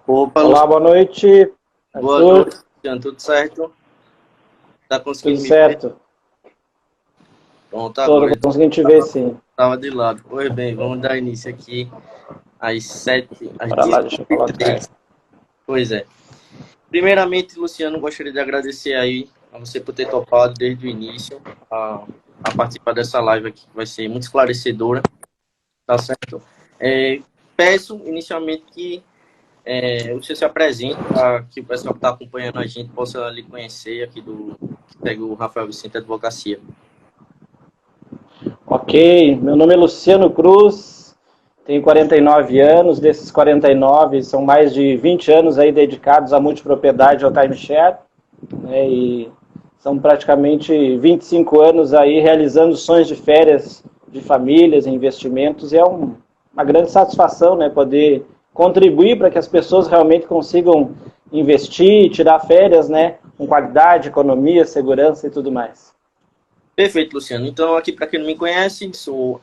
Opa, Olá, boa noite, boa Arthur. noite, Luciano. Tudo certo? Tá Tudo conseguindo me ver? certo? Pronto, Estou agora. conseguindo te ver, sim. Estava de lado. Pois bem, vamos dar início aqui às Bora lá, deixa eu colocar. 19h03. Pois é. Primeiramente, Luciano, gostaria de agradecer aí a você por ter topado desde o início a participar dessa live aqui, que vai ser muito esclarecedora, tá certo? Peço inicialmente que você se apresente para que o pessoal que está acompanhando a gente possa lhe conhecer aqui que segue o Rafael Vicente Advocacia. Ok, meu nome é Luciano Cruz, tenho 49 anos, desses 49 são mais de 20 anos aí dedicados à multipropriedade ao timeshare, né, e são praticamente 25 anos aí realizando sonhos de férias de famílias e investimentos, e é uma grande satisfação, né, poder contribuir para que as pessoas realmente consigam investir, tirar férias, né, com qualidade, economia, segurança e tudo mais. Perfeito, Luciano. Então, aqui para quem não me conhece, sou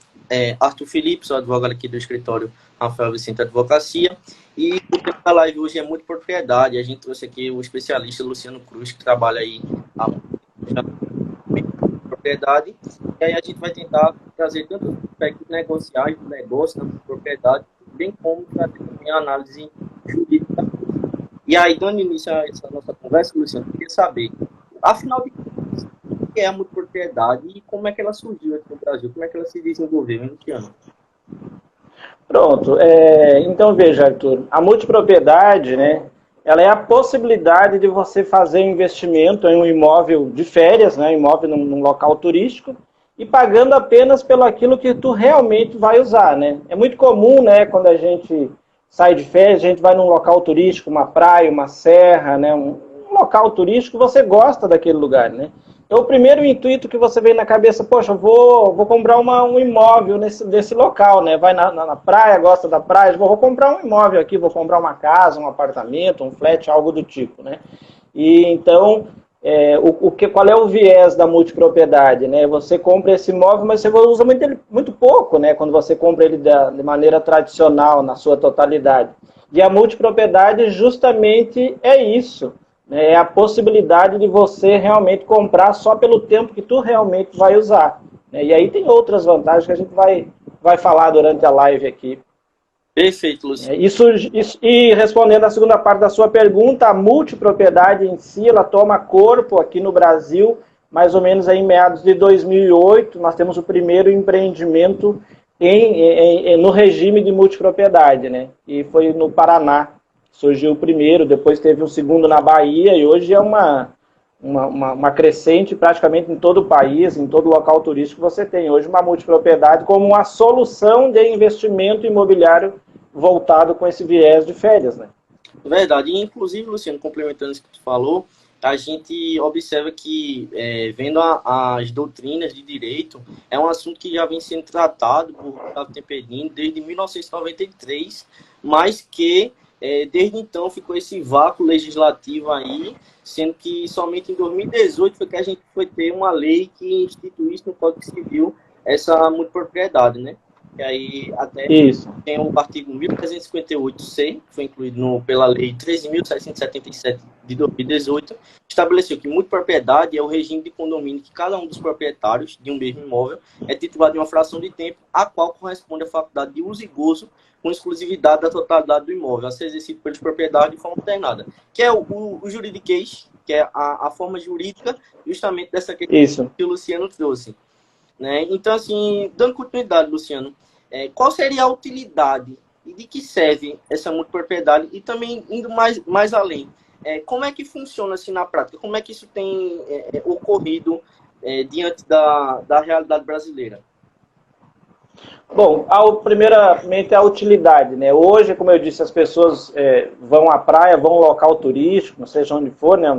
Arthur Felipe, sou advogado aqui do escritório Rafael Vicente Advocacia. E o tema da live hoje é muito propriedade. A gente trouxe aqui o especialista Luciano Cruz, que trabalha aí há muito tempo com propriedade. E aí a gente vai tentar trazer tanto os aspectos negociais do negócio, da propriedade, bem como trazer também a análise jurídica. E aí, dando início a essa nossa conversa, Luciano, eu queria saber, afinal de contas, que é a multipropriedade e como é que ela surgiu aqui no Brasil, como é que ela se desenvolveu, hein, Luciano? Pronto, então veja, Arthur, a multipropriedade, né, ela é a possibilidade de você fazer investimento em um imóvel de férias, né, imóvel num local turístico, e pagando apenas pelo aquilo que tu realmente vai usar, né. É muito comum, né, quando a gente sai de férias, a gente vai num local turístico, uma praia, uma serra, né, um local turístico, você gosta daquele lugar, né. Então, o primeiro intuito que você vem na cabeça, poxa, vou comprar um imóvel desse local, né? Vai na praia, gosta da praia, vou comprar um imóvel aqui, vou comprar uma casa, um apartamento, um flat, algo do tipo, né? E então, qual é o viés da multipropriedade, né? Você compra esse imóvel, mas você usa muito pouco, né? Quando você compra ele de maneira tradicional, na sua totalidade. E a multipropriedade justamente é isso, né? É a possibilidade de você realmente comprar só pelo tempo que tu realmente vai usar, né? E aí tem outras vantagens que a gente vai falar durante a live aqui. Perfeito, Luciano. E respondendo a segunda parte da sua pergunta, a multipropriedade em si, ela toma corpo aqui no Brasil, mais ou menos aí em meados de 2008, nós temos o primeiro empreendimento no regime de multipropriedade, né? E foi no Paraná, surgiu o primeiro, depois teve um segundo na Bahia, e hoje é uma crescente praticamente em todo o país, em todo local turístico você tem hoje uma multipropriedade como uma solução de investimento imobiliário voltado com esse viés de férias, né? Verdade. E, inclusive, Luciano, complementando isso que tu falou, a gente observa que, vendo as doutrinas de direito, é um assunto que já vem sendo tratado por Gustavo Temperino desde 1993, mas que, desde então, ficou esse vácuo legislativo aí, sendo que somente em 2018 foi que a gente foi ter uma lei que instituísse no Código Civil essa multipropriedade, né? E aí até Isso. tem o artigo 1358-C, que foi incluído pela Lei 13.777 de 2018, estabeleceu que multipropriedade é o regime de condomínio que cada um dos proprietários de um mesmo imóvel é titulado de uma fração de tempo, a qual corresponde à faculdade de uso e gozo com exclusividade da totalidade do imóvel, a ser exercido pelos proprietários de forma alternada, que é o juridiquês, que é a forma jurídica justamente dessa questão Isso. que o Luciano trouxe. Né? Então, assim, dando continuidade, Luciano, qual seria a utilidade e de que serve essa multipropriedade? E também, indo mais além, como é que funciona assim na prática? Como é que isso tem ocorrido diante da realidade brasileira? Bom, primeiramente a utilidade, né? Hoje, como eu disse, as pessoas vão à praia, vão ao local turístico, seja onde for, né?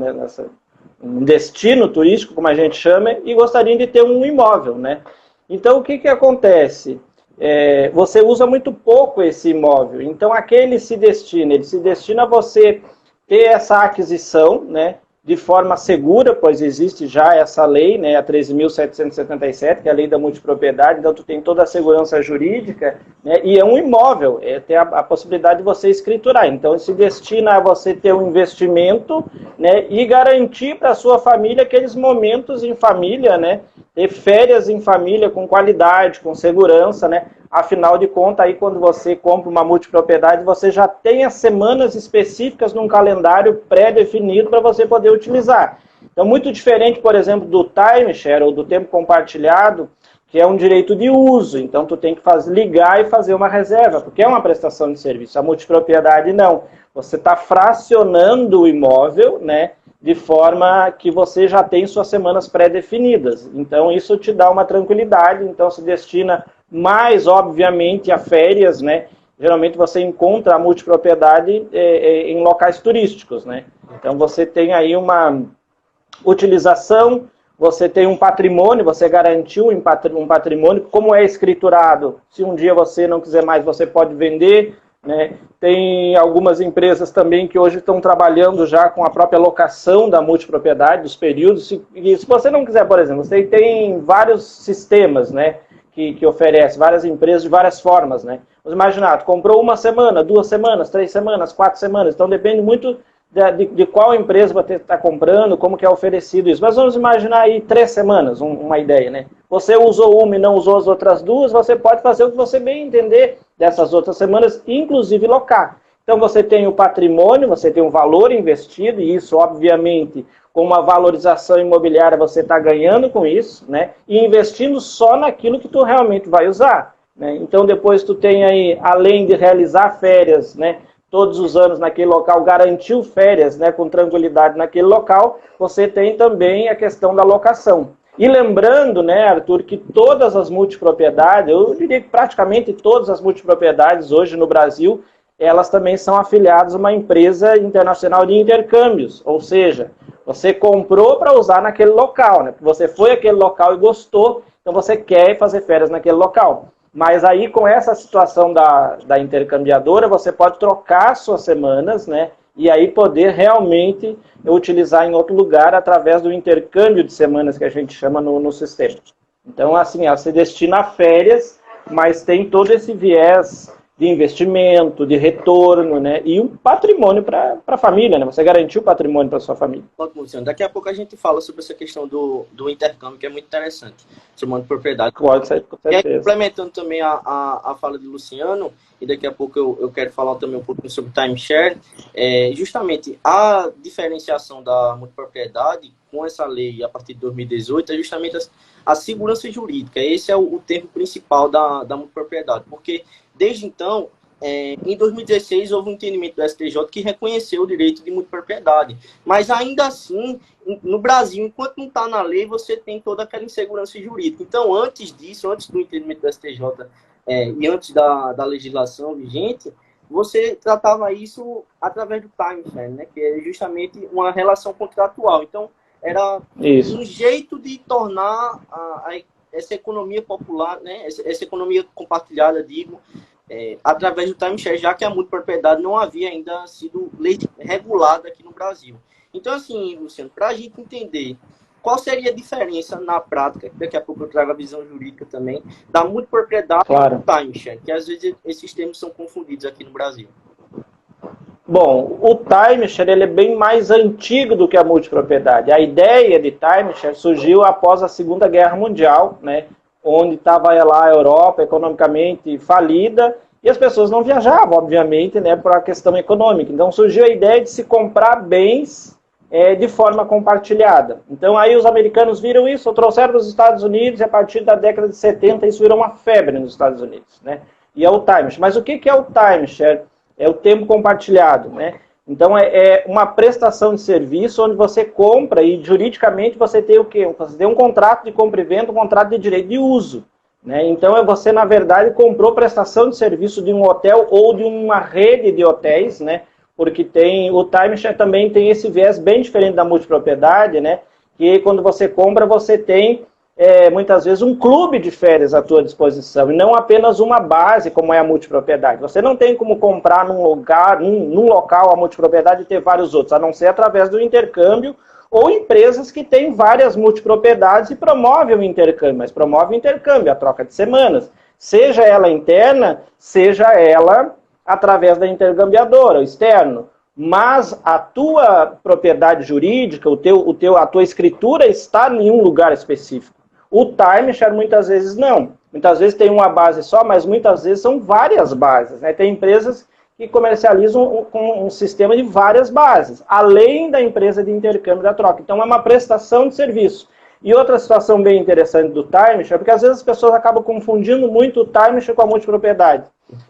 Um destino turístico, como a gente chama, e gostariam de ter um imóvel, né? Então, o que acontece? Você usa muito pouco esse imóvel, então ele se destina a você ter essa aquisição, né? de forma segura, pois existe já essa lei, né, a 13.777, que é a lei da multipropriedade, então tu tem toda a segurança jurídica, né, e é um imóvel, tem a possibilidade de você escriturar. Então, se destina a você ter um investimento, né, e garantir para a sua família aqueles momentos em família, né, ter férias em família com qualidade, com segurança, né? Afinal de contas, aí quando você compra uma multipropriedade, você já tem as semanas específicas num calendário pré-definido para você poder utilizar. Então, muito diferente, por exemplo, do timeshare ou do tempo compartilhado, que é um direito de uso. Então, tu tem que ligar e fazer uma reserva, porque é uma prestação de serviço. A multipropriedade, não. Você está fracionando o imóvel, né? De forma que você já tem suas semanas pré-definidas. Então, isso te dá uma tranquilidade. Então, se destina mais, obviamente, a férias, né? Geralmente, você encontra a multipropriedade em locais turísticos, né? Então, você tem aí uma utilização, você tem um patrimônio, você garantiu um patrimônio, como é escriturado. Se um dia você não quiser mais, você pode vender, né? Tem algumas empresas também que hoje estão trabalhando já com a própria locação da multipropriedade, dos períodos. E se você não quiser, por exemplo, você tem vários sistemas, né, que oferecem, várias empresas de várias formas, né? Vamos imaginar, tu comprou 1 semana, 2 semanas, 3 semanas, 4 semanas, então depende muito de qual empresa você está comprando, como que é oferecido isso. Mas vamos imaginar aí 3 semanas, uma ideia, né? Você usou uma e não usou as outras 2, você pode fazer o que você bem entender dessas outras semanas, inclusive locar. Então você tem o patrimônio, você tem um valor investido, e isso, obviamente, com uma valorização imobiliária, você está ganhando com isso, né? E investindo só naquilo que tu realmente vai usar, né? Então depois tu tem aí, além de realizar férias, né, todos os anos naquele local, garantiu férias, né, com tranquilidade naquele local, você tem também a questão da locação. E lembrando, né, Arthur, que todas as multipropriedades, eu diria que praticamente todas as multipropriedades hoje no Brasil, elas também são afiliadas a uma empresa internacional de intercâmbios, ou seja, você comprou para usar naquele local, né? Você foi àquele local e gostou, então você quer fazer férias naquele local. Mas aí, com essa situação da intercambiadora, você pode trocar suas semanas, né? E aí poder realmente utilizar em outro lugar através do intercâmbio de semanas que a gente chama no sistema. Então, assim, ela se destina a férias, mas tem todo esse viés de investimento, de retorno, né? E um patrimônio para a família, né? Você garantiu o patrimônio para sua família. Ótimo, Luciano. Daqui a pouco a gente fala sobre essa questão do intercâmbio, que é muito interessante, chamando propriedade. Pode ser, com certeza. E aí, complementando também a fala de Luciano, e daqui a pouco eu quero falar também um pouquinho sobre timeshare, justamente a diferenciação da multipropriedade com essa lei a partir de 2018 é justamente a segurança jurídica. Esse é o termo principal da multipropriedade, porque desde então, em 2016, houve um entendimento do STJ que reconheceu o direito de multipropriedade. Mas, ainda assim, no Brasil, enquanto não está na lei, você tem toda aquela insegurança jurídica. Então, antes disso, antes do entendimento do STJ e antes da legislação vigente, você tratava isso através do timeshare, né, que é justamente uma relação contratual. Então, era um jeito de tornar essa economia popular, né, essa economia compartilhada, digo, através do timeshare, já que a multipropriedade não havia ainda sido regulada aqui no Brasil. Então, assim, Luciano, para a gente entender qual seria a diferença na prática, daqui a pouco eu trago a visão jurídica também, da multipropriedade e do timeshare, que às vezes esses termos são confundidos aqui no Brasil. Bom, o timeshare ele é bem mais antigo do que a multipropriedade. A ideia de timeshare surgiu após a Segunda Guerra Mundial, né, onde estava lá a Europa economicamente falida e as pessoas não viajavam, obviamente, né, por uma questão econômica. Então surgiu a ideia de se comprar bens de forma compartilhada. Então aí os americanos viram isso, trouxeram para os Estados Unidos e a partir da década de 70 isso virou uma febre nos Estados Unidos, né? E é o timeshare. Mas o que é o timeshare? É o tempo compartilhado, né? Então é uma prestação de serviço onde você compra e juridicamente você tem o quê? Você tem um contrato de compra e venda, um contrato de direito de uso, né? Então você, na verdade, comprou prestação de serviço de um hotel ou de uma rede de hotéis, né? Porque o timeshare também tem esse viés bem diferente da multipropriedade, né? Que quando você compra, você tem muitas vezes, um clube de férias à tua disposição, e não apenas uma base, como é a multipropriedade. Você não tem como comprar num local a multipropriedade e ter vários outros, a não ser através do intercâmbio, ou empresas que têm várias multipropriedades e promovem o intercâmbio, mas promovem o intercâmbio, a troca de semanas, seja ela interna, seja ela através da intercambiadora, o externo. Mas a tua propriedade jurídica, a tua escritura está em um lugar específico. O timeshare muitas vezes não. Muitas vezes tem uma base só, mas muitas vezes são várias bases, né? Tem empresas que comercializam com um sistema de várias bases, além da empresa de intercâmbio da troca. Então é uma prestação de serviço. E outra situação bem interessante do timeshare, porque às vezes as pessoas acabam confundindo muito o timeshare com a multipropriedade.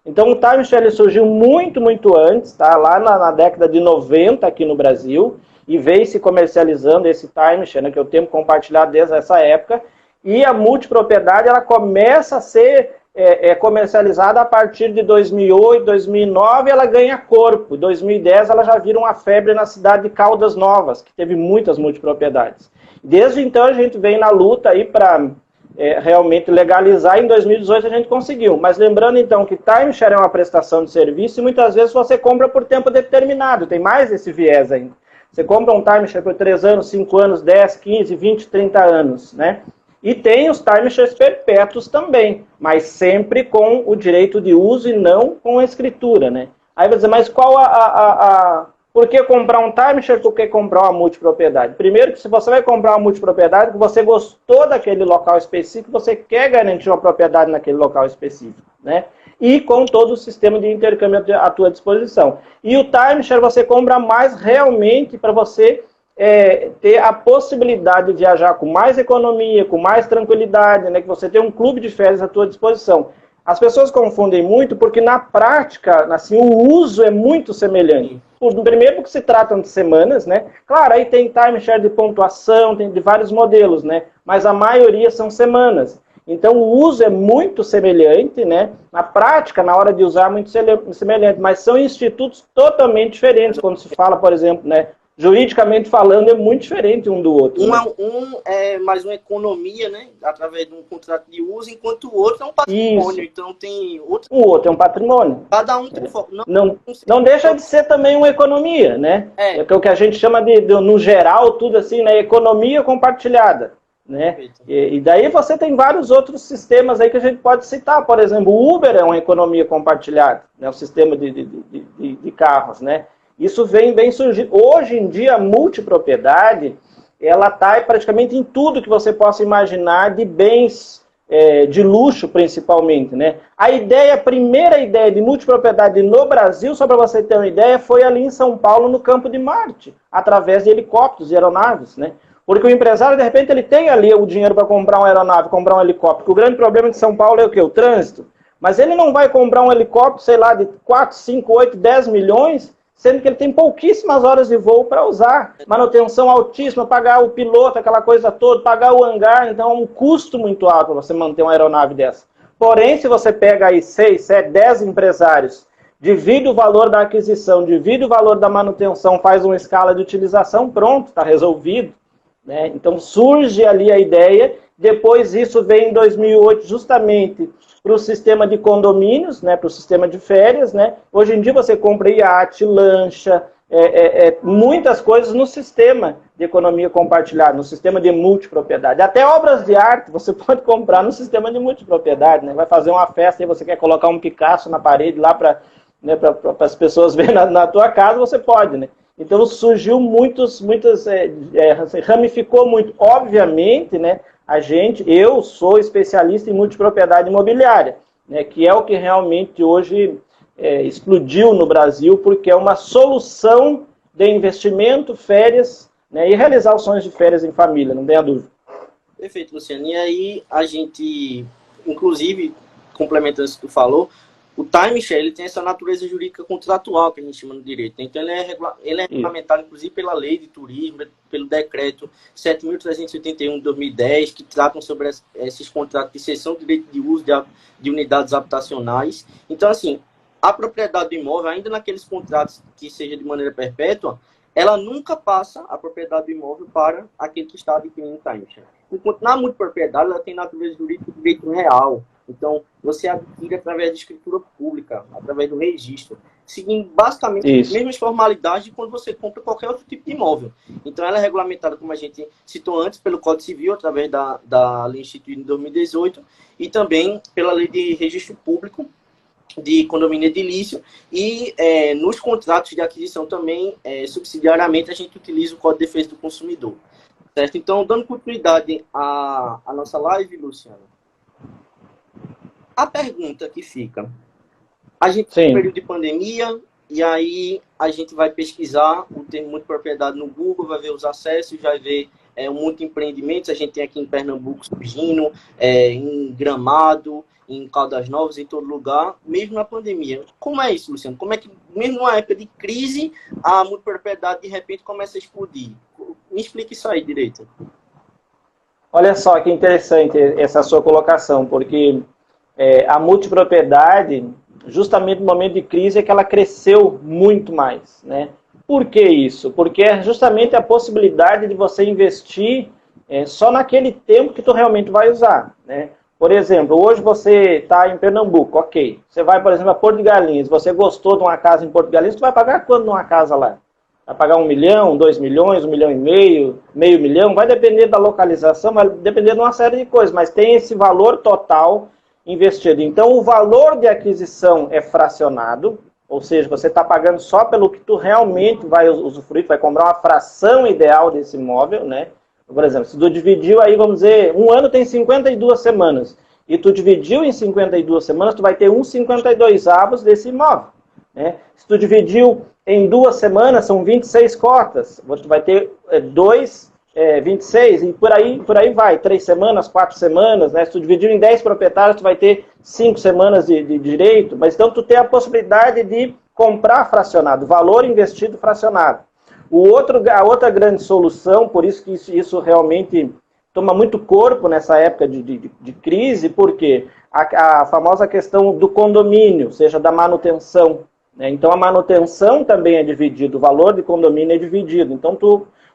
Então o timeshare ele surgiu muito, muito antes, tá? Lá na década de 90 aqui no Brasil, e veio se comercializando esse timeshare, né, que eu tenho compartilhado desde essa época, e a multipropriedade ela começa a ser comercializada a partir de 2008, 2009, ela ganha corpo. Em 2010 ela já vira uma febre na cidade de Caldas Novas, que teve muitas multipropriedades. Desde então a gente vem na luta aí para realmente legalizar. Em 2018 a gente conseguiu. Mas lembrando então que timeshare é uma prestação de serviço e muitas vezes você compra por tempo determinado. Tem mais esse viés ainda. Você compra um timeshare por 3 anos, 5 anos, 10, 15, 20, 30 anos, né? E tem os timeshares perpétuos também, mas sempre com o direito de uso e não com a escritura, né? Aí vai dizer, mas qual por que comprar um timeshare, por que comprar uma multipropriedade? Primeiro que se você vai comprar uma multipropriedade, que você gostou daquele local específico, você quer garantir uma propriedade naquele local específico, né? E com todo o sistema de intercâmbio à tua disposição. E o timeshare você compra mais realmente para você ter a possibilidade de viajar com mais economia, com mais tranquilidade, né? Que você tem um clube de férias à tua disposição. As pessoas confundem muito porque na prática, assim, o uso é muito semelhante. Primeiro porque se tratam de semanas, né? Claro, aí tem timeshare de pontuação, tem de vários modelos, né? Mas a maioria são semanas. Então o uso é muito semelhante, né? Na prática, na hora de usar, é muito semelhante, mas são institutos totalmente diferentes. Quando se fala, por exemplo, né? Juridicamente falando, é muito diferente um do outro. Um é mais uma economia, né? Através de um contrato de uso, enquanto o outro é um patrimônio. Isso. Então tem outro. O outro é um patrimônio. Cada um tem foco. Não deixa de ser também uma economia, né? É o que a gente chama no geral, tudo assim, né? Economia compartilhada. Né? E daí você tem vários outros sistemas aí que a gente pode citar. Por exemplo, o Uber é uma economia compartilhada, né? O sistema de carros, né? Isso vem surgindo. Hoje em dia, a multipropriedade, ela está praticamente em tudo que você possa imaginar de bens de luxo, principalmente, né? A primeira ideia de multipropriedade no Brasil, só para você ter uma ideia, foi ali em São Paulo, no Campo de Marte, através de helicópteros e aeronaves, né? Porque o empresário, de repente, ele tem ali o dinheiro para comprar uma aeronave, comprar um helicóptero. O grande problema de São Paulo é o quê? O trânsito. Mas ele não vai comprar um helicóptero, sei lá, de 4, 5, 8, 10 milhões, sendo que ele tem pouquíssimas horas de voo para usar. Manutenção altíssima, pagar o piloto, aquela coisa toda, pagar o hangar. Então é um custo muito alto para você manter uma aeronave dessa. Porém, se você pega aí 6, 7, 10 empresários, divide o valor da aquisição, divide o valor da manutenção, faz uma escala de utilização, pronto, está resolvido. Né? Então surge ali a ideia, depois isso vem em 2008 justamente para o sistema de condomínios, né? Para o sistema de férias. Né? Hoje em dia você compra iate, lancha, muitas coisas no sistema de economia compartilhada, no sistema de multipropriedade. Até obras de arte você pode comprar no sistema de multipropriedade. Né? Vai fazer uma festa e você quer colocar um Picasso na parede lá para as pessoas verem na tua casa, você pode, né? Então surgiu ramificou muito. Obviamente, né, eu sou especialista em multipropriedade imobiliária, né, que é o que realmente hoje explodiu no Brasil, porque é uma solução de investimento, férias, né, e realizar os sonhos de férias em família, não tenha dúvida. Perfeito, Luciano. E aí a gente, inclusive, complementando isso que tu falou, o timeshare ele tem essa natureza jurídica contratual que a gente chama no direito. Então, ele é regulamentado, inclusive, pela Lei de Turismo, pelo Decreto 7.381 de 2010, que tratam sobre esses contratos de cessão de direito de uso de unidades habitacionais. Então, assim, a propriedade do imóvel, ainda naqueles contratos que seja de maneira perpétua, ela nunca passa a propriedade do imóvel para aquele que está adquirindo timeshare. enquanto na multipropriedade ela tem natureza jurídica de direito real. Então, você adquire através de escritura pública, através do registro, seguindo basicamente as mesmas formalidades de quando você compra qualquer outro tipo de imóvel. Então, ela é regulamentada, como a gente citou antes, pelo Código Civil, através da lei instituída em 2018, e também pela lei de registro público de condomínio edilício, e nos contratos de aquisição também, subsidiariamente, a gente utiliza o Código de Defesa do Consumidor. Certo? Então, dando continuidade à nossa live, Luciano, a pergunta que fica, a gente tem um período de pandemia, e aí a gente vai pesquisar o termo multipropriedade no Google, vai ver os acessos, vai ver muitos empreendimentos, a gente tem aqui em Pernambuco surgindo, em Gramado, em Caldas Novas, em todo lugar, mesmo na pandemia. Como é isso, Luciano? Como é que, mesmo numa época de crise, a multipropriedade de repente começa a explodir? Me explica isso aí direito. Olha só que interessante essa sua colocação, porque a multipropriedade, justamente no momento de crise, é que ela cresceu muito mais, né? Por que isso? Porque é justamente a possibilidade de você investir só naquele tempo que tu realmente vai usar, né? Por exemplo, hoje você está em Pernambuco, ok. Você vai, por exemplo, a Porto de Galinhas. Você gostou de uma casa em Porto de Galinhas, tu vai pagar quanto numa casa lá? Vai pagar 1 milhão, 2 milhões, 1,5 milhão, meio milhão? Vai depender da localização, vai depender de uma série de coisas, mas tem esse valor total investido. Então, o valor de aquisição é fracionado, ou seja, você está pagando só pelo que tu realmente vai usufruir, vai comprar uma fração ideal desse imóvel, né? Por exemplo, se tu dividiu aí, vamos dizer, um ano tem 52 semanas, e tu dividiu em 52 semanas, tu vai ter 1,52 desse imóvel, né? Se tu dividiu em 2 semanas, são 26 cotas, tu vai ter 26, e por aí vai, 3 semanas, 4 semanas, né? Se tu dividiu em 10 proprietários, tu vai ter 5 semanas de direito, mas então tu tem a possibilidade de comprar fracionado, valor investido fracionado. A outra grande solução, por isso que isso realmente toma muito corpo nessa época de crise, porque a famosa questão do condomínio, ou seja, da manutenção, né? Então a manutenção também é dividida, o valor de condomínio é dividido. Então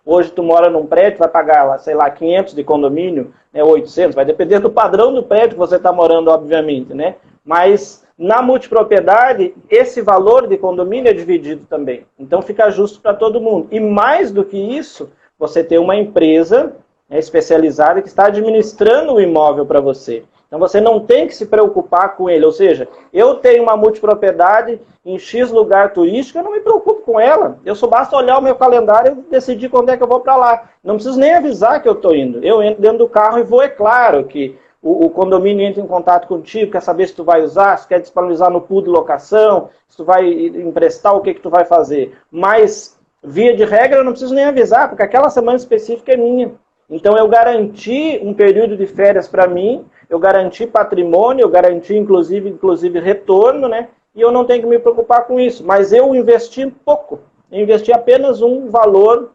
hoje tu mora num prédio, vai pagar, sei lá, 500 de condomínio, né, 800, vai depender do padrão do prédio que você está morando, obviamente, né? Mas na multipropriedade, esse valor de condomínio é dividido também. Então fica justo para todo mundo. E mais do que isso, você tem uma empresa especializada que está administrando o imóvel para você. Então você não tem que se preocupar com ele. Ou seja, eu tenho uma multipropriedade em X lugar turístico, eu não me preocupo com ela. Eu só basta olhar o meu calendário e decidir quando é que eu vou para lá. Não preciso nem avisar que eu estou indo. Eu entro dentro do carro e vou. É claro que o condomínio entra em contato contigo, quer saber se tu vai usar, se quer disponibilizar no pool de locação, se tu vai emprestar, o que tu vai fazer. Mas, via de regra, eu não preciso nem avisar, porque aquela semana específica é minha. Então, eu garanti um período de férias para mim, eu garanti patrimônio, eu garanti, inclusive retorno, né? E eu não tenho que me preocupar com isso. Mas eu investi pouco. Eu investi apenas um valor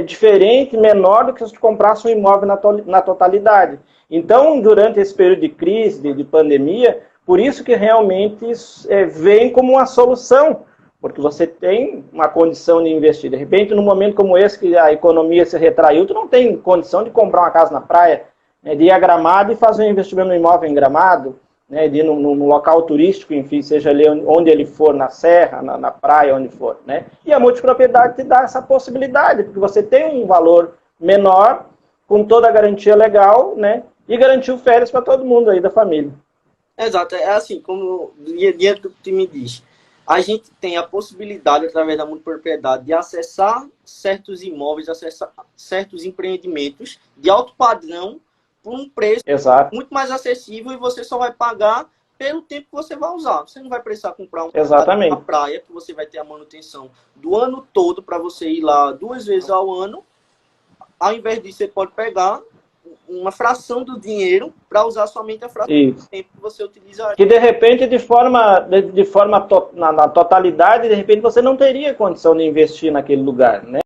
diferente, menor do que se tu comprasse um imóvel na totalidade. Então, durante esse período de crise, de pandemia, por isso que realmente vem como uma solução, porque você tem uma condição de investir. De repente, num momento como esse, que a economia se retraiu, tu não tem condição de comprar uma casa na praia, né, de ir a Gramado e fazer um investimento no imóvel em Gramado, né, de ir num local turístico, enfim, seja ali onde ele for, na serra, na praia, onde for, né? E a multipropriedade te dá essa possibilidade, porque você tem um valor menor, com toda a garantia legal, né? E garantiu férias para todo mundo aí da família. Exato, é assim, como diante do que tu me diz, a gente tem a possibilidade, através da multipropriedade, de acessar certos imóveis, acessar certos empreendimentos de alto padrão por um preço muito mais acessível, e você só vai pagar pelo tempo que você vai usar. Você não vai precisar comprar uma praia, que você vai ter a manutenção do ano todo para você ir lá 2 vezes ao ano. Ao invés disso, você pode pegar uma fração do dinheiro para usar somente a fração do tempo que você utiliza. Que de repente, na totalidade, de repente você não teria condição de investir naquele lugar, né?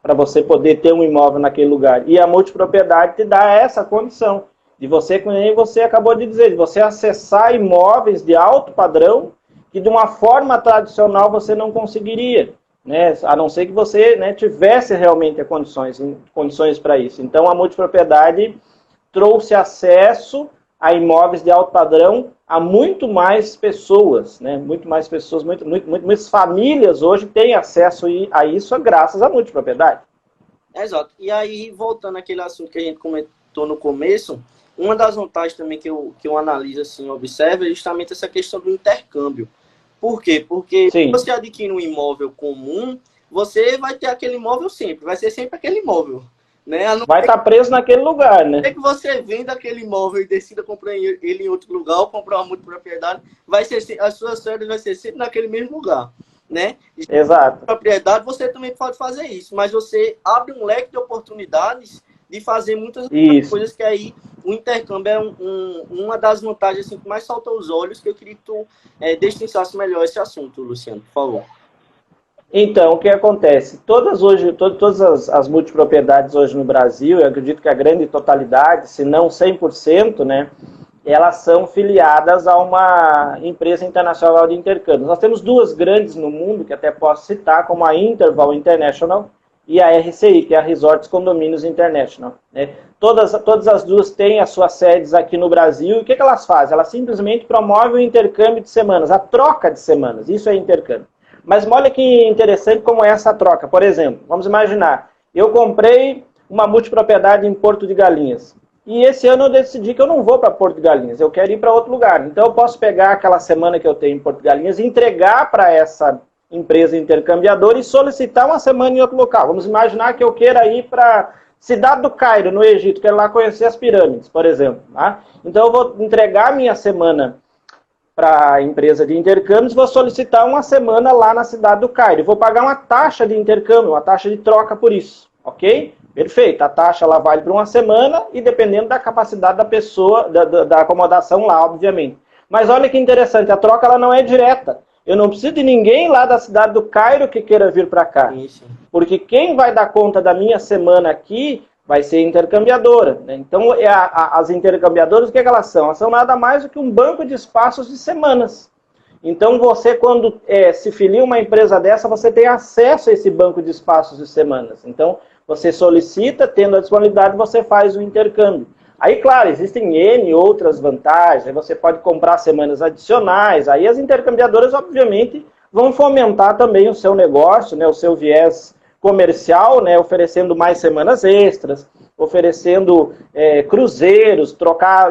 Para você poder ter um imóvel naquele lugar. E a multipropriedade te dá essa condição de você, como você acabou de dizer, de você acessar imóveis de alto padrão que de uma forma tradicional você não conseguiria, né? A não ser que você, né, tivesse realmente condições para isso. Então a multipropriedade trouxe acesso a imóveis de alto padrão a muito mais pessoas, né? Muito mais pessoas, muitas famílias hoje têm acesso a isso graças à multipropriedade. Exato. E aí, voltando àquele assunto que a gente comentou no começo, uma das vantagens também que eu analiso, assim, observo, é justamente essa questão do intercâmbio. Por quê? Porque se você adquire um imóvel comum, você vai ter aquele imóvel sempre, vai ser sempre aquele imóvel. Né? Vai estar preso naquele lugar, né? É que você venda aquele imóvel e decida comprar ele em outro lugar ou comprar uma multipropriedade, as suas férias vai ser sempre naquele mesmo lugar. Né? Exato. Propriedade, você também pode fazer isso, mas você abre um leque de oportunidades de fazer muitas coisas que aí o intercâmbio é uma das vantagens assim, que mais salta aos olhos, que eu queria que tu destrinçasse melhor esse assunto, Luciano, por favor. Então, o que acontece? Todas as multipropriedades hoje no Brasil, eu acredito que a grande totalidade, se não 100%, né, elas são filiadas a uma empresa internacional de intercâmbio. Nós temos duas grandes no mundo, que até posso citar, como a Interval International e a RCI, que é a Resorts Condomínios International. Né? Todas as duas têm as suas sedes aqui no Brasil. E o que elas fazem? Elas simplesmente promovem o intercâmbio de semanas, a troca de semanas. Isso é intercâmbio. Mas olha que interessante como é essa troca. Por exemplo, vamos imaginar, eu comprei uma multipropriedade em Porto de Galinhas. E esse ano eu decidi que eu não vou para Porto de Galinhas, eu quero ir para outro lugar. Então eu posso pegar aquela semana que eu tenho em Porto de Galinhas e entregar para essa empresa intercambiadora e solicitar uma semana em outro local. Vamos imaginar que eu queira ir para Cidade do Cairo, no Egito, quero lá conhecer as pirâmides, por exemplo. Tá? Então eu vou entregar a minha semana para a empresa de intercâmbios, vou solicitar uma semana lá na Cidade do Cairo. Vou pagar uma taxa de intercâmbio, uma taxa de troca por isso, ok? Perfeito, a taxa ela vale para uma semana e dependendo da capacidade da pessoa, da acomodação lá, obviamente. Mas olha que interessante, a troca ela não é direta. Eu não preciso de ninguém lá da Cidade do Cairo que queira vir para cá. Isso. Porque quem vai dar conta da minha semana aqui vai ser intercambiadora. Né? Então, as intercambiadoras, o que elas são? Elas são nada mais do que um banco de espaços de semanas. Então, você, quando se filia uma empresa dessa, você tem acesso a esse banco de espaços de semanas. Então, você solicita, tendo a disponibilidade, você faz o intercâmbio. Aí, claro, existem N outras vantagens, aí você pode comprar semanas adicionais, aí as intercambiadoras, obviamente, vão fomentar também o seu negócio, né, o seu viés comercial, né, oferecendo mais semanas extras, oferecendo cruzeiros,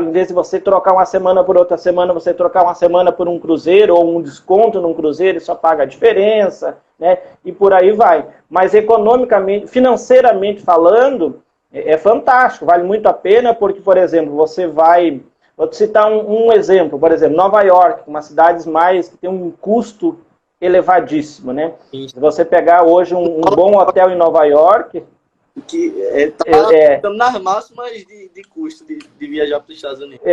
em vez de você trocar uma semana por outra semana, você trocar uma semana por um cruzeiro ou um desconto num cruzeiro e só paga a diferença, né, e por aí vai. Mas economicamente, financeiramente falando, é fantástico, vale muito a pena, porque, por exemplo, vou citar um exemplo, por exemplo, Nova York, uma cidade que tem um custo elevadíssimo, né? Se você pegar hoje um bom hotel em Nova York... Estamos nas máximas de custo de viajar para os Estados Unidos.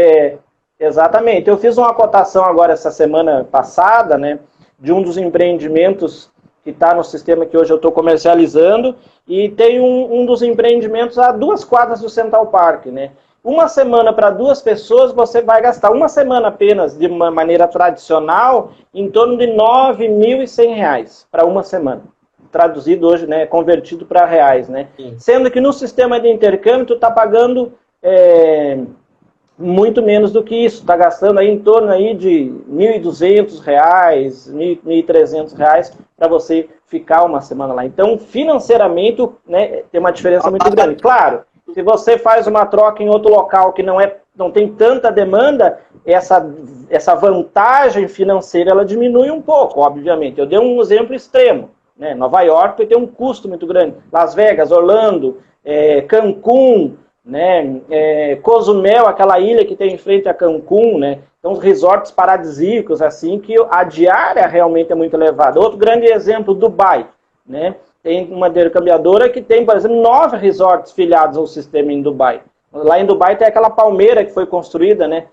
Exatamente. Eu fiz uma cotação agora essa semana passada, né, de um dos empreendimentos que está no sistema que hoje eu estou comercializando, e tem um dos empreendimentos a 2 quadras do Central Park, né? Uma semana para 2 pessoas, você vai gastar uma semana apenas, de uma maneira tradicional, em torno de R$ 9.100 para uma semana. Traduzido hoje, né, convertido para reais, né? Sendo que no sistema de intercâmbio, tu está pagando muito menos do que isso. Está gastando aí em torno aí de R$ 1.200, R$ 1.300 para você ficar uma semana lá. Então, financeiramente, né, tem uma diferença muito grande. Claro, se você faz uma troca em outro local que não tem tanta demanda, essa vantagem financeira ela diminui um pouco, obviamente. Eu dei um exemplo extremo. Né? Nova York tem um custo muito grande. Las Vegas, Orlando, Cancún, né? Cozumel, aquela ilha que tem em frente a Cancún, né? Então, os resorts paradisíacos, assim, que a diária realmente é muito elevada. Outro grande exemplo, Dubai, né? Tem uma intercambiadora que tem, por exemplo, 9 resorts filiados ao sistema em Dubai. Lá em Dubai tem aquela palmeira que foi construída, né,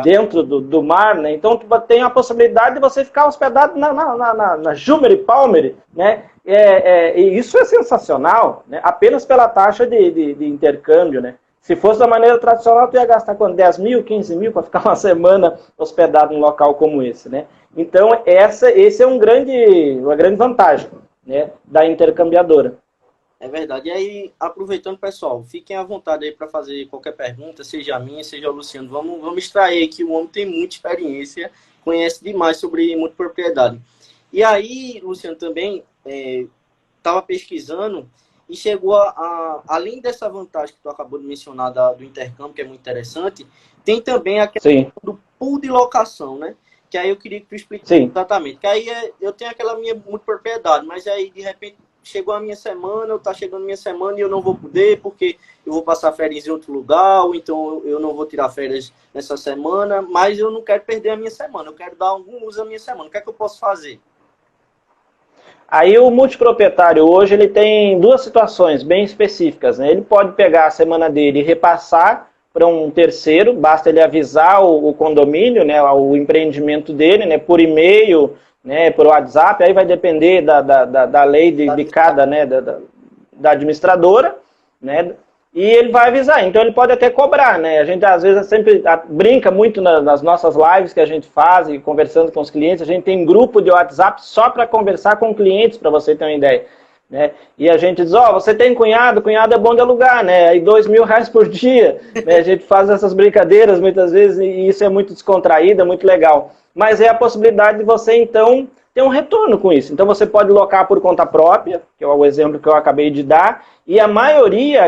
dentro do mar, né? Então tem a possibilidade de você ficar hospedado na Jumeirah Palmer, né? E isso é sensacional, né? Apenas pela taxa de intercâmbio, né? Se fosse da maneira tradicional, tu ia gastar quanto? 10 mil, 15 mil para ficar uma semana hospedado em um local como esse, né? Então esse é uma grande vantagem, né, da intercambiadora. É verdade. E aí, aproveitando, pessoal, fiquem à vontade aí para fazer qualquer pergunta, seja a minha, seja o Luciano. Vamos extrair que o homem tem muita experiência, conhece demais sobre multipropriedade. E aí, Luciano, também estava pesquisando e chegou além dessa vantagem que tu acabou de mencionar do intercâmbio, que é muito interessante, tem também a questão do pool de locação, né? Que aí eu queria que tu explicasse exatamente. Que aí eu tenho aquela minha multipropriedade, mas aí, de repente, chegou a minha semana, ou tá chegando a minha semana e eu não vou poder porque eu vou passar férias em outro lugar, ou então eu não vou tirar férias nessa semana, mas eu não quero perder a minha semana, eu quero dar algum uso à minha semana. O que é que eu posso fazer? Aí o multiproprietário hoje ele tem duas situações bem específicas, né? Ele pode pegar a semana dele e repassar para um terceiro, basta ele avisar o condomínio, né, o empreendimento dele, né, por e-mail, né, por WhatsApp, aí vai depender da lei de cada, né, da administradora, né, e ele vai avisar. Então ele pode até cobrar, né? A gente às vezes sempre brinca muito nas nossas lives que a gente faz e conversando com os clientes. A gente tem grupo de WhatsApp só para conversar com clientes, para você ter uma ideia, né? E a gente diz, você tem cunhado é bom de alugar, né? Aí R$2.000 por dia, né? A gente faz essas brincadeiras muitas vezes e isso é muito descontraído, é muito legal. Mas é a possibilidade de você, então, ter um retorno com isso. Então você pode locar por conta própria, que é o exemplo que eu acabei de dar, e a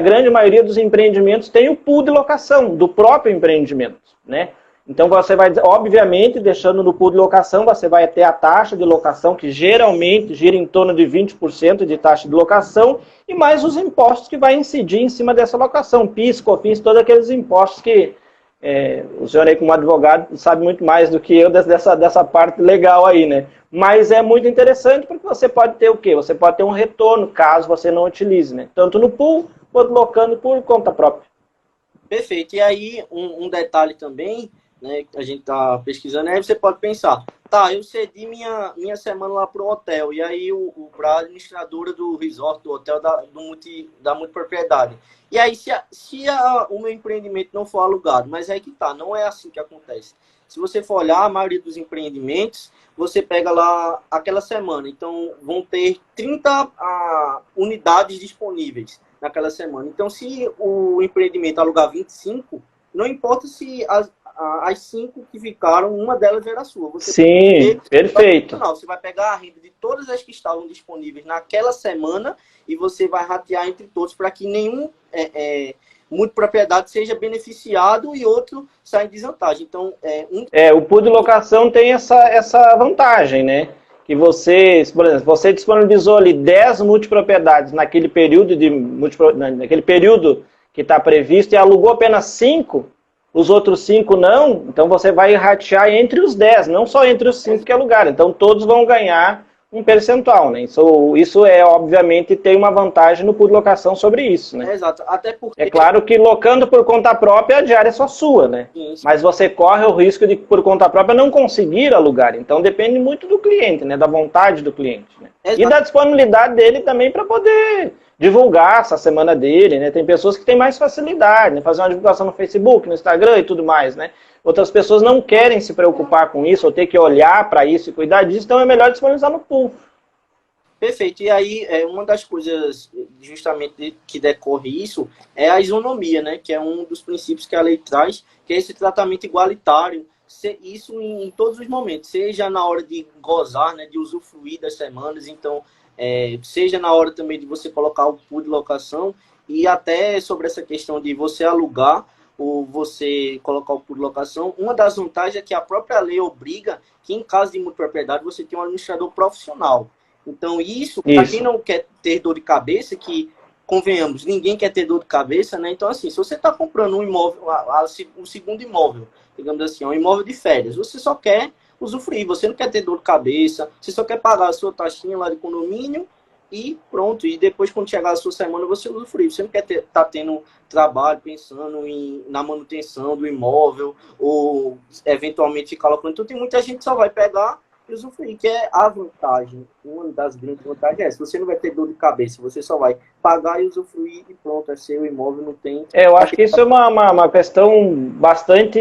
grande maioria dos empreendimentos tem o pool de locação do próprio empreendimento, né? Então você vai, obviamente, deixando no pool de locação, você vai ter a taxa de locação, que geralmente gira em torno de 20% de taxa de locação, e mais os impostos que vai incidir em cima dessa locação, PIS, COFINS, todos aqueles impostos que o senhor aí como advogado sabe muito mais do que eu dessa parte legal aí, né? Mas é muito interessante porque você pode ter o quê? Você pode ter um retorno caso você não utilize, né? Tanto no pool quanto locando por conta própria. Perfeito. E aí, um detalhe também, né, que a gente está pesquisando, aí você pode pensar, tá, eu cedi minha semana lá para o hotel, e aí para a administradora do resort, do hotel, da multipropriedade. E aí, se o meu empreendimento não for alugado, mas aí que tá, não é assim que acontece. Se você for olhar, a maioria dos empreendimentos, você pega lá aquela semana, então vão ter 30 unidades disponíveis naquela semana. Então, se o empreendimento alugar 25, não importa se as 5 que ficaram, uma delas era sua. Sim, perfeito. Você vai pegar a renda de todas as que estavam disponíveis naquela semana e você vai ratear entre todos para que nenhum multipropriedade seja beneficiado e outro saia em desvantagem. Então, o pool de locação tem essa vantagem, né? Que você, por exemplo, você disponibilizou ali 10 multipropriedades naquele período que está previsto e alugou apenas 5, os outros 5 não, então você vai ratear entre os 10, não só entre os 5 que alugaram. Então todos vão ganhar um percentual, né? Isso obviamente, tem uma vantagem no pool de locação sobre isso, né? Exato, até porque... É claro que locando por conta própria, a diária é só sua, né? Isso. Mas você corre o risco de, por conta própria, não conseguir alugar. Então depende muito do cliente, né? Da vontade do cliente, né? E da disponibilidade dele também para poder divulgar essa semana dele, né? Tem pessoas que têm mais facilidade, né? Fazer uma divulgação no Facebook, no Instagram e tudo mais, né? Outras pessoas não querem se preocupar com isso, ou ter que olhar para isso e cuidar disso, então é melhor disponibilizar no pool. Perfeito. E aí, uma das coisas justamente que decorre isso é a isonomia, né? Que é um dos princípios que a lei traz, que é esse tratamento igualitário. Isso em todos os momentos, seja na hora de gozar, né? De usufruir das semanas, então, seja na hora também de você colocar o pool de locação e até sobre essa questão de você alugar ou você colocar o pool de locação. Uma das vantagens é que a própria lei obriga que em caso de multipropriedade você tenha um administrador profissional. Então, isso, para quem não quer ter dor de cabeça, que, convenhamos, ninguém quer ter dor de cabeça, né? Então, assim, se você está comprando um imóvel, um segundo imóvel, digamos assim, um imóvel de férias, você só quer usufruir, você não quer ter dor de cabeça, você só quer pagar a sua taxinha lá de condomínio e pronto. E depois, quando chegar a sua semana, você usufruir. Você não quer estar tendo trabalho pensando na manutenção do imóvel ou, eventualmente, ficar alocando. Então, tem muita gente que só vai pegar e usufruir, que é a vantagem. Uma das grandes vantagens é essa. Você não vai ter dor de cabeça, você só vai pagar e usufruir e pronto, é seu imóvel, não tem... Eu acho que isso é uma questão bastante...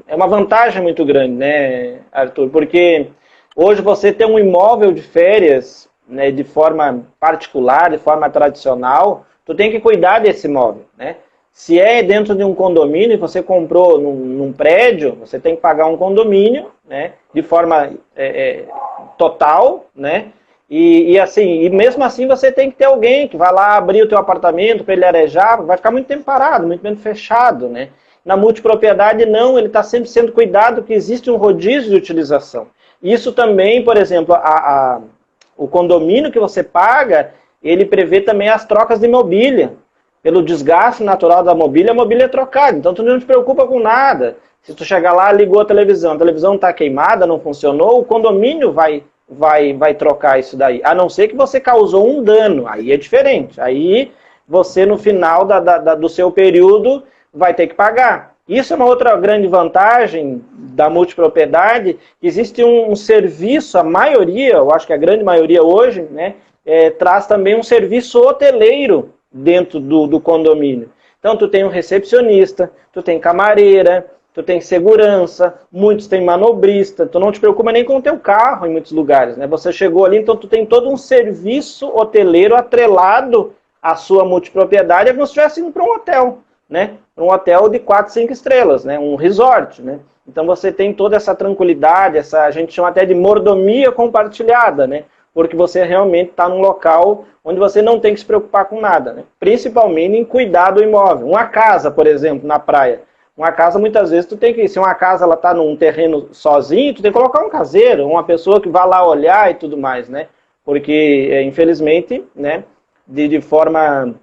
É uma vantagem muito grande, né, Arthur? Porque hoje você tem um imóvel de férias, né, de forma particular, de forma tradicional, tu tem que cuidar desse imóvel, né? Se é dentro de um condomínio, você comprou num prédio, você tem que pagar um condomínio, né, de forma total, né? E assim, e mesmo assim você tem que ter alguém que vai lá abrir o teu apartamento para ele arejar, vai ficar muito tempo parado, muito tempo fechado, né? Na multipropriedade não, ele está sempre sendo cuidado que existe um rodízio de utilização. Isso também, por exemplo, o condomínio que você paga, ele prevê também as trocas de mobília. Pelo desgaste natural da mobília, a mobília é trocada, então tu não te preocupa com nada. Se tu chegar lá, ligou a televisão está queimada, não funcionou, o condomínio vai trocar isso daí. A não ser que você causou um dano, aí é diferente. Aí você, no final do seu período, vai ter que pagar. Isso é uma outra grande vantagem da multipropriedade. Existe um serviço, a maioria, eu acho que a grande maioria hoje, né, traz também um serviço hoteleiro dentro do condomínio. Então, tu tem um recepcionista, tu tem camareira, tu tem segurança, muitos têm manobrista, tu não te preocupa nem com o teu carro em muitos lugares, né? Você chegou ali, então tu tem todo um serviço hoteleiro atrelado à sua multipropriedade, é como se estivesse indo para um hotel, né? Um hotel de 4, 5 estrelas, né? Um resort, né? Então você tem toda essa tranquilidade, a gente chama até de mordomia compartilhada, né? Porque você realmente está num local onde você não tem que se preocupar com nada, né? Principalmente em cuidar do imóvel. Uma casa, por exemplo, na praia. Uma casa, muitas vezes, tu tem que, se uma casa ela está num terreno sozinho, tu tem que colocar um caseiro, uma pessoa que vá lá olhar e tudo mais, né? Porque, infelizmente, né, de forma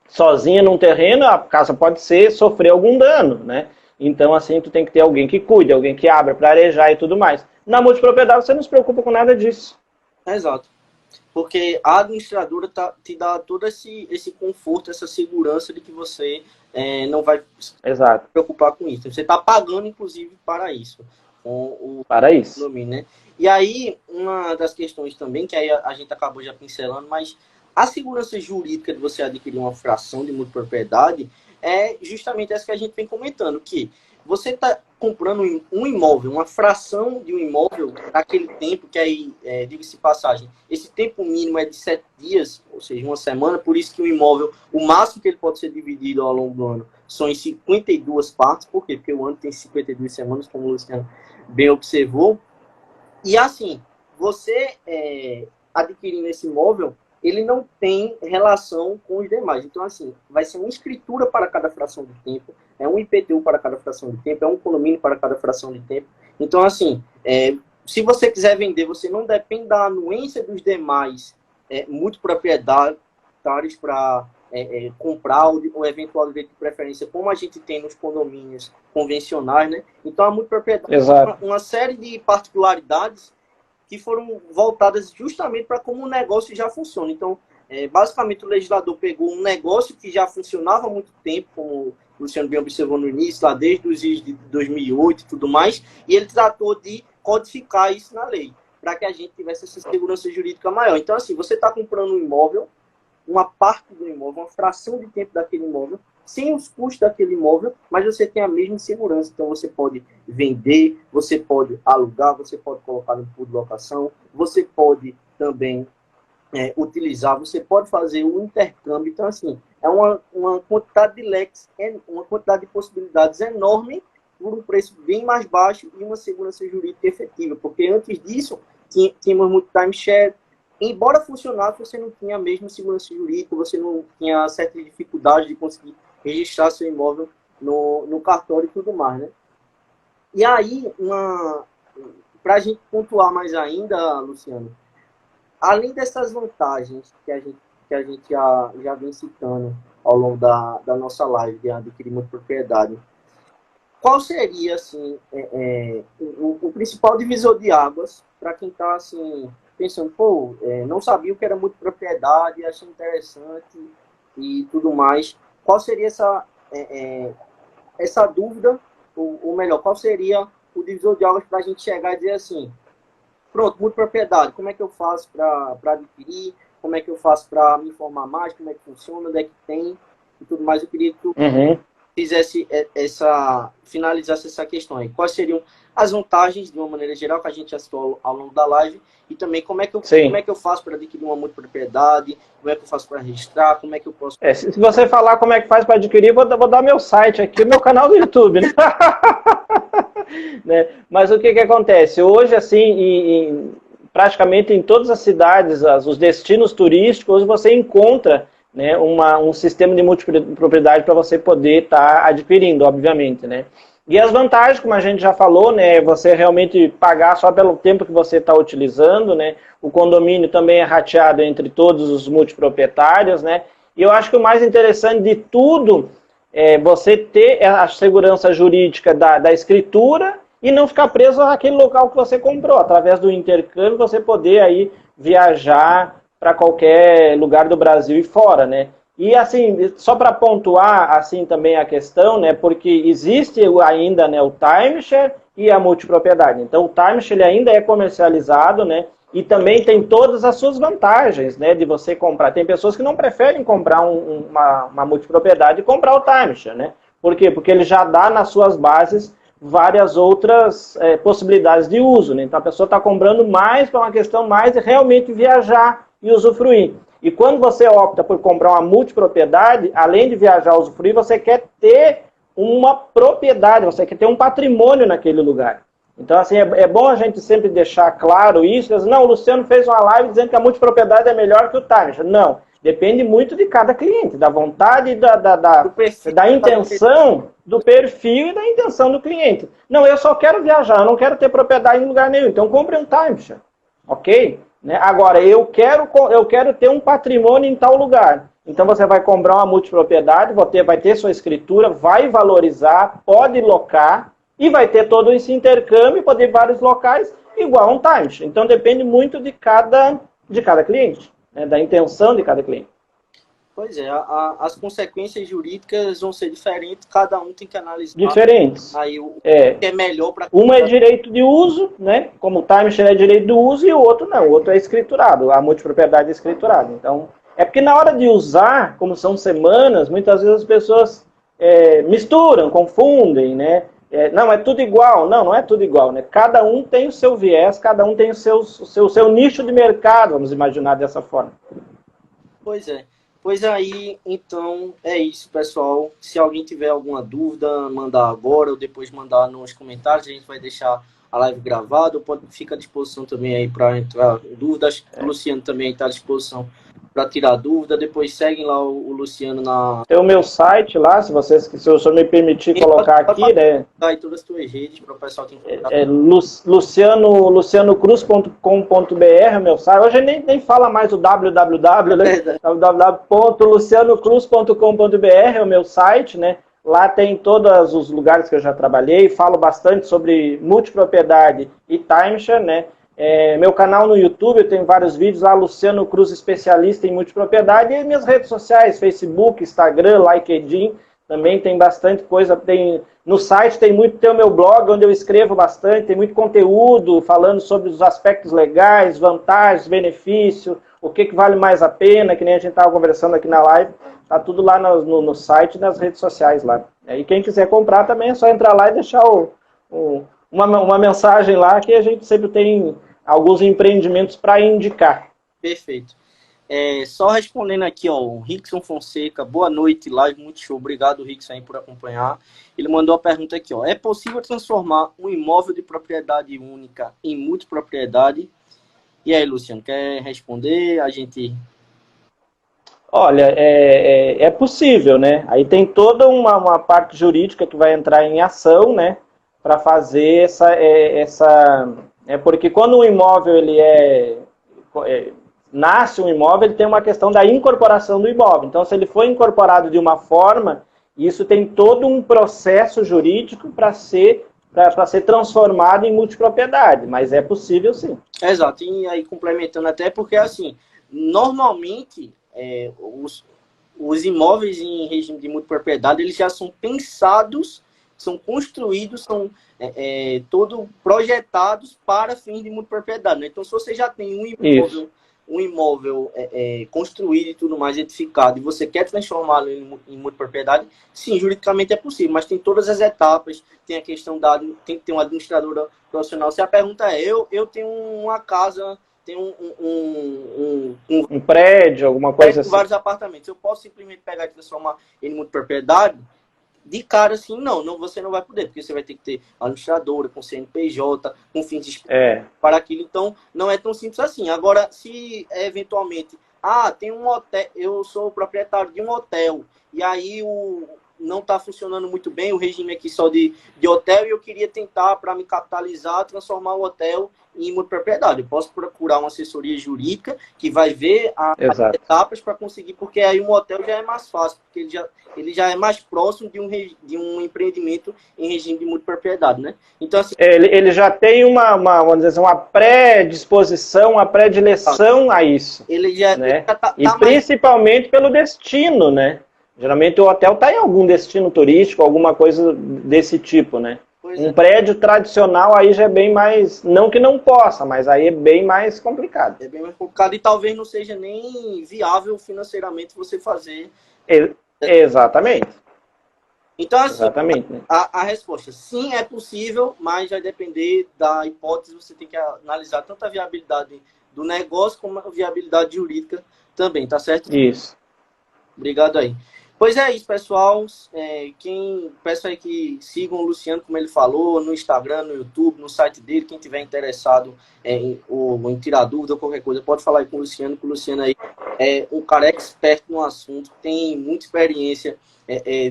sozinha num terreno, a casa pode sofrer algum dano, né? Então, assim, tu tem que ter alguém que cuide, alguém que abra para arejar e tudo mais. Na multipropriedade, você não se preocupa com nada disso. Exato. Porque a administradora te dá todo esse conforto, essa segurança de que você não vai se preocupar com isso. Você está pagando, inclusive, para isso. Para isso. Condomínio, né? E aí, uma das questões também, que aí a gente acabou já pincelando, mas a segurança jurídica de você adquirir uma fração de multipropriedade é justamente essa que a gente vem comentando, que você está comprando um imóvel, uma fração de um imóvel naquele tempo, que aí, diga-se passagem, esse tempo mínimo é de 7 dias, ou seja, uma semana, por isso que o imóvel, o máximo que ele pode ser dividido ao longo do ano são em 52 partes, por quê? Porque o ano tem 52 semanas, como o Luciano bem observou. E assim, você adquirindo esse imóvel, ele não tem relação com os demais. Então, assim, vai ser uma escritura para cada fração de tempo, é um IPTU para cada fração de tempo, é um condomínio para cada fração de tempo. Então, assim, se você quiser vender, você não depende da anuência dos demais multiproprietários para comprar o eventual direito de preferência, como a gente tem nos condomínios convencionais, né? Então, a multipropriedade tem uma série de particularidades que foram voltadas justamente para como o negócio já funciona. Então, basicamente, o legislador pegou um negócio que já funcionava há muito tempo, como o Luciano bem observou no início, lá desde os anos de 2008 e tudo mais, e ele tratou de codificar isso na lei, para que a gente tivesse essa segurança jurídica maior. Então, assim, você está comprando um imóvel, uma parte do imóvel, uma fração de tempo daquele imóvel, sem os custos daquele imóvel, mas você tem a mesma segurança. Então, você pode vender, você pode alugar, você pode colocar no pool de locação, você pode também utilizar, você pode fazer o intercâmbio. Então, assim, é uma quantidade de leques, uma quantidade de possibilidades enorme por um preço bem mais baixo e uma segurança jurídica efetiva. Porque antes disso, tínhamos muito timeshare. Embora funcionasse, você não tinha a mesma segurança jurídica, você não tinha certa dificuldade de conseguir registrar seu imóvel no cartório e tudo mais, né? E aí, para a gente pontuar mais ainda, Luciano, além dessas vantagens que a gente já vem citando ao longo da nossa live de adquirir uma propriedade, qual seria, assim, o principal divisor de águas para quem está, assim, pensando, não sabia o que era multipropriedade, achei interessante e tudo mais. Qual seria essa dúvida, ou melhor, qual seria o divisor de águas para a gente chegar e dizer assim, pronto, multipropriedade, como é que eu faço para adquirir, como é que eu faço para me informar mais, como é que funciona, onde é que tem e tudo mais. Eu queria que tu fizesse finalizasse essa questão aí, quais seriam as vantagens, de uma maneira geral, que a gente já citou ao longo da live, e também como é que eu faço para adquirir uma multipropriedade, como é que eu faço para registrar, como é que eu posso... Se você falar como é que faz para adquirir, vou dar meu site aqui, o meu canal do YouTube, né? Né? Mas o que acontece? Hoje, assim, praticamente em todas as cidades, os destinos turísticos, você encontra, né, um sistema de multipropriedade para você poder estar adquirindo, obviamente, né? E as vantagens, como a gente já falou, né, você realmente pagar só pelo tempo que você está utilizando, né? O condomínio também é rateado entre todos os multiproprietários, né? E eu acho que o mais interessante de tudo é você ter a segurança jurídica da escritura e não ficar preso àquele local que você comprou. Através do intercâmbio, você poder aí viajar para qualquer lugar do Brasil e fora, né? E assim, só para pontuar assim também a questão, né, porque existe ainda, né, o timeshare e a multipropriedade. Então o timeshare ele ainda é comercializado, né, e também tem todas as suas vantagens, né, de você comprar. Tem pessoas que não preferem comprar uma multipropriedade e comprar o timeshare, né? Por quê? Porque ele já dá nas suas bases várias outras possibilidades de uso, né? Então a pessoa está comprando mais para uma questão mais de realmente viajar e usufruir. E quando você opta por comprar uma multipropriedade, além de viajar e usufruir, você quer ter uma propriedade, você quer ter um patrimônio naquele lugar. Então, assim, é bom a gente sempre deixar claro isso. Não, o Luciano fez uma live dizendo que a multipropriedade é melhor que o timeshare. Não, depende muito de cada cliente, da vontade, da intenção, do perfil e da intenção do cliente. Não, eu só quero viajar, eu não quero ter propriedade em lugar nenhum, então compre um timeshare, ok? Né? Agora, eu quero ter um patrimônio em tal lugar. Então você vai comprar uma multipropriedade, vai ter sua escritura, vai valorizar, pode locar e vai ter todo esse intercâmbio, poder ir vários locais, igual a um timeshare. Então depende muito de cada cliente, né? Da intenção de cada cliente. Pois é, as consequências jurídicas vão ser diferentes, cada um tem que analisar. Diferentes. Aí o que é melhor para... Um é direito de uso, né? Como o timeshare é direito de uso, e o outro não. O outro é escriturado, a multipropriedade é escriturada. Então, é porque na hora de usar, como são semanas, muitas vezes as pessoas misturam, confundem, né? Não, é tudo igual. Não, não é tudo igual, né? Cada um tem o seu viés, cada um tem o seu nicho de mercado, vamos imaginar dessa forma. Pois é. Pois aí, então, é isso, pessoal. Se alguém tiver alguma dúvida, mandar agora ou depois mandar nos comentários. A gente vai deixar a live gravada. Fica à disposição também aí para entrar dúvidas. O Luciano também está à disposição para tirar dúvida. Depois seguem lá o Luciano na... Tem o meu site lá, se o senhor me permitir colocar aqui, né? Tá, e todas as tuas redes para o pessoal que lucianocruz.com.br é o meu site. Hoje nem fala mais o www, né? www.lucianocruz.com.br é o meu site, né? Lá tem todos os lugares que eu já trabalhei, falo bastante sobre multipropriedade e timeshare, né? Meu canal no YouTube, eu tenho vários vídeos lá, Luciano Cruz, especialista em multipropriedade, e minhas redes sociais, Facebook, Instagram, LinkedIn, também tem bastante coisa. No site tem o meu blog, onde eu escrevo bastante, tem muito conteúdo falando sobre os aspectos legais, vantagens, benefícios, o que vale mais a pena, que nem a gente estava conversando aqui na live, tá tudo lá no site e nas redes sociais lá. E quem quiser comprar também é só entrar lá e deixar uma mensagem lá, que a gente sempre tem alguns empreendimentos para indicar. Perfeito. Só respondendo aqui, ó, o Rickson Fonseca, boa noite, live, muito show. Obrigado, Rickson, aí, por acompanhar. Ele mandou a pergunta aqui, ó. É possível transformar um imóvel de propriedade única em multipropriedade? E aí, Luciano, quer responder? A gente... Olha, é possível, né? Aí tem toda uma parte jurídica que vai entrar em ação, né? Para fazer porque quando um imóvel nasce um imóvel, ele tem uma questão da incorporação do imóvel. Então, se ele for incorporado de uma forma, isso tem todo um processo jurídico para ser transformado em multipropriedade, mas é possível sim. Exato, e aí complementando até porque, assim, normalmente os imóveis em regime de multipropriedade, eles já são pensados, são construídos, são todo projetados para fins de multipropriedade, né? Então, se você já tem um imóvel um imóvel construído e tudo mais, edificado, e você quer transformá-lo em multipropriedade, sim, juridicamente é possível, mas tem todas as etapas, tem a questão tem que ter uma administradora profissional. Se a pergunta é, eu tenho uma casa, tenho um prédio, alguma coisa assim. vários apartamentos, eu posso simplesmente pegar e transformar em multipropriedade? De cara, assim, não, você não vai poder, porque você vai ter que ter administradora, com CNPJ, com fins para aquilo. Então, não é tão simples assim. Agora, se eventualmente, tem um hotel, eu sou proprietário de um hotel, e aí não está funcionando muito bem o regime aqui só de hotel, e eu queria tentar, para me capitalizar, transformar o hotel em multipropriedade. Eu posso procurar uma assessoria jurídica que vai ver as etapas para conseguir, porque aí um hotel já é mais fácil, porque ele já é mais próximo de um empreendimento em regime de multipropriedade, né? Então, assim, ele já tem vamos dizer, uma predisposição, uma predileção a isso. Ele já, né? Ele já e principalmente pelo destino, né? Geralmente o hotel está em algum destino turístico, alguma coisa desse tipo, né? Prédio tradicional aí já é bem mais, não que não possa, mas aí é bem mais complicado. É bem mais complicado e talvez não seja nem viável financeiramente você fazer. Exatamente. Então, assim, a resposta, sim, é possível, mas vai depender da hipótese, você tem que analisar tanto a viabilidade do negócio como a viabilidade jurídica também, tá certo? Isso. Obrigado aí. Pois é isso, pessoal. Peço aí que sigam o Luciano, como ele falou, no Instagram, no YouTube, no site dele. Quem tiver interessado em tirar dúvida ou qualquer coisa, pode falar aí com o Luciano, que o Luciano aí é um cara expert no assunto, tem muita experiência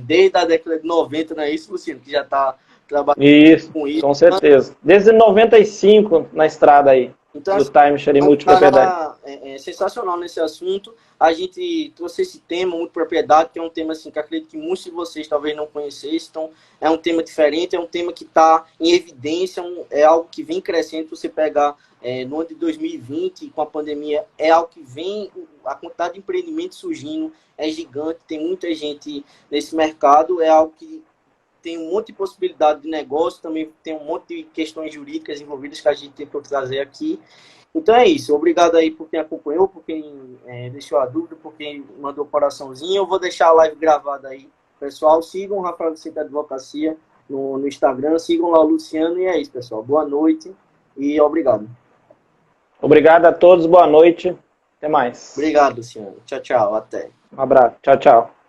desde a década de 90, não é isso, Luciano? Que já está trabalhando com isso. Com certeza. Desde 95 na estrada aí. Então, do timeshare e multipropriedade. É sensacional nesse assunto. A gente trouxe esse tema, multipropriedade, que é um tema assim, que acredito que muitos de vocês talvez não conhecessem. Então, é um tema diferente, é um tema que está em evidência, é algo que vem crescendo. Você pegar no ano de 2020, com a pandemia, é algo que vem, a quantidade de empreendimentos surgindo é gigante, tem muita gente nesse mercado, é algo que tem um monte de possibilidade de negócio, também tem um monte de questões jurídicas envolvidas que a gente tem que trazer aqui. Então é isso. Obrigado aí por quem acompanhou, por quem deixou a dúvida, por quem mandou o coraçãozinho. Eu vou deixar a live gravada aí. Pessoal, sigam o Rafael Vicente Advocacia no Instagram, sigam lá o Luciano e é isso, pessoal. Boa noite e obrigado. Obrigado a todos, boa noite. Até mais. Obrigado, Luciano. Tchau, tchau. Até. Um abraço. Tchau, tchau.